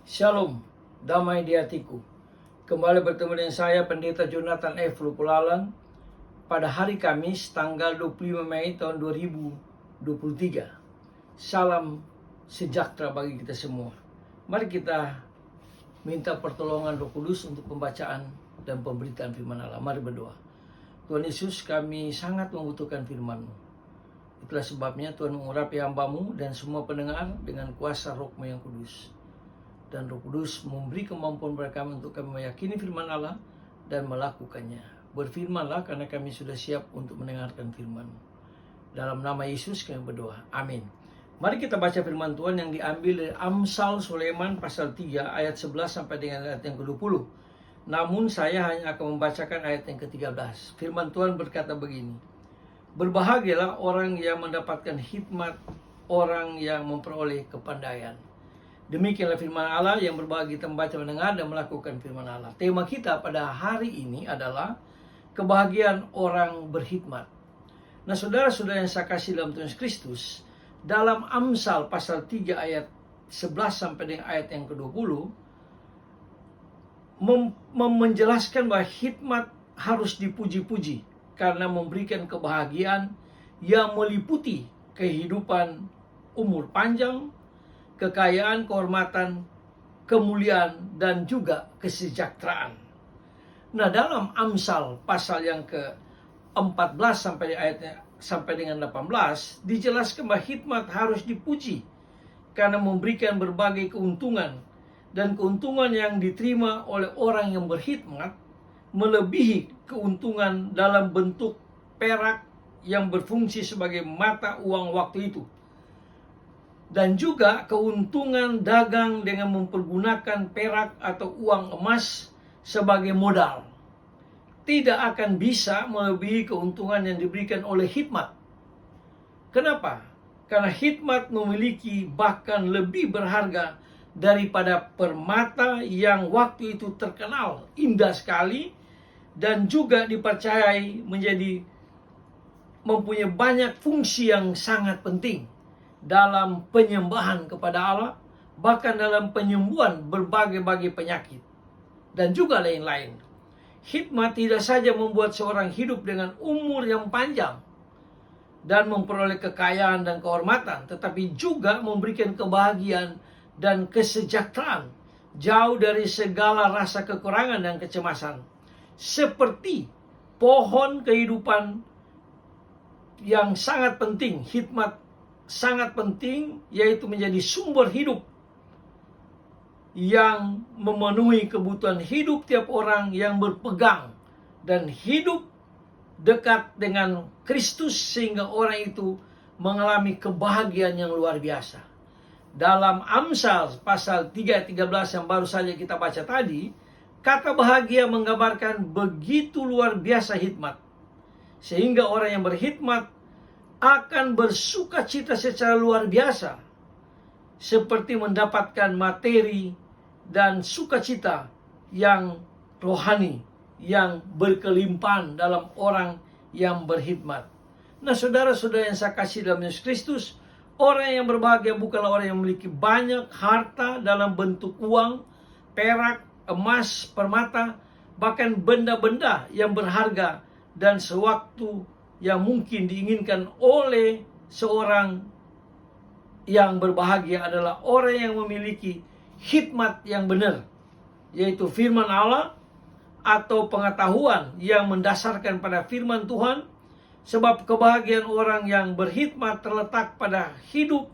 Shalom, damai di hatiku. Kembali bertemu dengan saya, Pendeta Jonathan F. Lupulalan, pada hari Kamis, tanggal 25 Mei tahun 2023. Salam sejahtera bagi kita semua. Mari kita minta pertolongan Roh Kudus untuk pembacaan dan pemberitaan firman Allah. Mari berdoa. Tuhan Yesus, kami sangat membutuhkan firman-Mu. Itulah sebabnya Tuhan mengurapi hamba-Mu dan semua pendengar dengan kuasa Roh-Mu yang kudus. Dan Roh Kudus memberi kemampuan kepada kami untuk kami meyakini firman Allah dan melakukannya. Berfirmanlah karena kami sudah siap untuk mendengarkan firman. Dalam nama Yesus kami berdoa. Amin. Mari kita baca firman Tuhan yang diambil dari Amsal Sulaiman pasal 3 ayat 11 sampai dengan ayat yang ke-20. Namun saya hanya akan membacakan ayat yang ke-13. Firman Tuhan berkata begini. Berbahagialah orang yang mendapatkan hikmat, orang yang memperoleh kepandaian. Demikianlah firman Allah yang berbagi kita membaca, mendengar, dan melakukan firman Allah. Tema kita pada hari ini adalah kebahagiaan orang berhikmat. Nah, saudara-saudara yang saya kasih dalam Tuhan Kristus, dalam Amsal pasal 3 ayat 11 sampai dengan ayat yang ke-20, menjelaskan bahwa hikmat harus dipuji-puji karena memberikan kebahagiaan yang meliputi kehidupan umur panjang, kekayaan, kehormatan, kemuliaan, dan juga kesejahteraan. Nah, dalam Amsal pasal yang ke-14 sampai dengan 18 dijelaskan bahwa hikmat harus dipuji karena memberikan berbagai keuntungan, dan keuntungan yang diterima oleh orang yang berhikmat melebihi keuntungan dalam bentuk perak yang berfungsi sebagai mata uang waktu itu. Dan juga keuntungan dagang dengan mempergunakan perak atau uang emas sebagai modal tidak akan bisa melebihi keuntungan yang diberikan oleh hikmat. Kenapa? Karena hikmat memiliki bahkan lebih berharga daripada permata yang waktu itu terkenal indah sekali dan juga dipercayai mempunyai banyak fungsi yang sangat penting dalam penyembahan kepada Allah, bahkan dalam penyembuhan berbagai-bagai penyakit, dan juga lain-lain. Hikmat tidak saja membuat seorang hidup dengan umur yang panjang dan memperoleh kekayaan dan kehormatan, tetapi juga memberikan kebahagiaan dan kesejahteraan jauh dari segala rasa kekurangan dan kecemasan. Seperti pohon kehidupan yang sangat penting, hikmat sangat penting, yaitu menjadi sumber hidup yang memenuhi kebutuhan hidup tiap orang yang berpegang dan hidup dekat dengan Kristus, sehingga orang itu mengalami kebahagiaan yang luar biasa. Dalam Amsal pasal 3 ayat 13 yang baru saja kita baca tadi, kata bahagia menggambarkan begitu luar biasa hikmat, sehingga orang yang berhikmat akan bersukacita secara luar biasa, seperti mendapatkan materi dan sukacita yang rohani, yang berkelimpahan dalam orang yang berhikmat. Nah, saudara-saudara yang saya kasih dalam Yesus Kristus, orang yang berbahagia bukanlah orang yang memiliki banyak harta dalam bentuk uang, perak, emas, permata, bahkan benda-benda yang berharga dan sewaktu yang mungkin diinginkan oleh seorang yang berbahagia adalah orang yang memiliki hikmat yang benar, yaitu firman Allah atau pengetahuan yang mendasarkan pada firman Tuhan. Sebab kebahagiaan orang yang berhikmat terletak pada hidup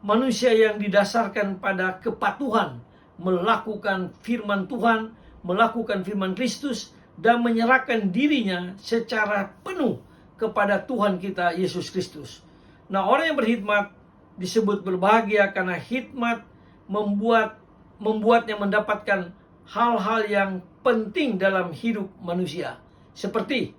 manusia yang didasarkan pada kepatuhan, melakukan firman Tuhan, melakukan firman Kristus, dan menyerahkan dirinya secara penuh kepada Tuhan kita Yesus Kristus. Nah, orang yang berhikmat disebut berbahagia karena hikmat membuatnya mendapatkan hal-hal yang penting dalam hidup manusia, seperti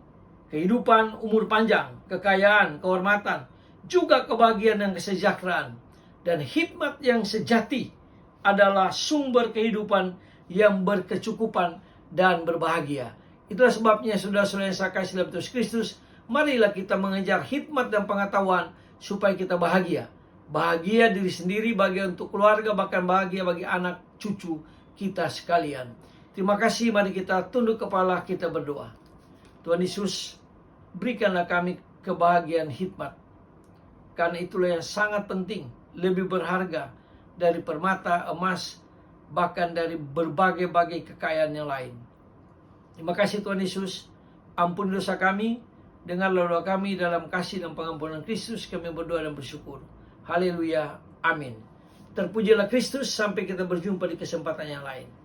kehidupan umur panjang, kekayaan, kehormatan, juga kebahagiaan dan kesejahteraan. Dan hikmat yang sejati adalah sumber kehidupan yang berkecukupan dan berbahagia. Itulah sebabnya saudara-saudara yang saya kasih dalam Yesus Kristus, marilah kita mengejar hikmat dan pengetahuan supaya kita bahagia. bahagia diri sendiri, bahagia untuk keluarga, bahkan bahagia bagi anak cucu kita sekalian. Terima kasih, mari kita tunduk kepala, kita berdoa. Tuhan Yesus, berikanlah kami kebahagiaan hikmat, karena itulah yang sangat penting, lebih berharga dari permata, emas, bahkan dari berbagai-bagai kekayaan yang lain. Terima kasih Tuhan Yesus, ampuni dosa kami, dengarlah doa kami, dalam kasih dan pengampunan Kristus kami berdoa dan bersyukur. Haleluya, amin. Terpujilah Kristus, sampai kita berjumpa di kesempatan yang lain.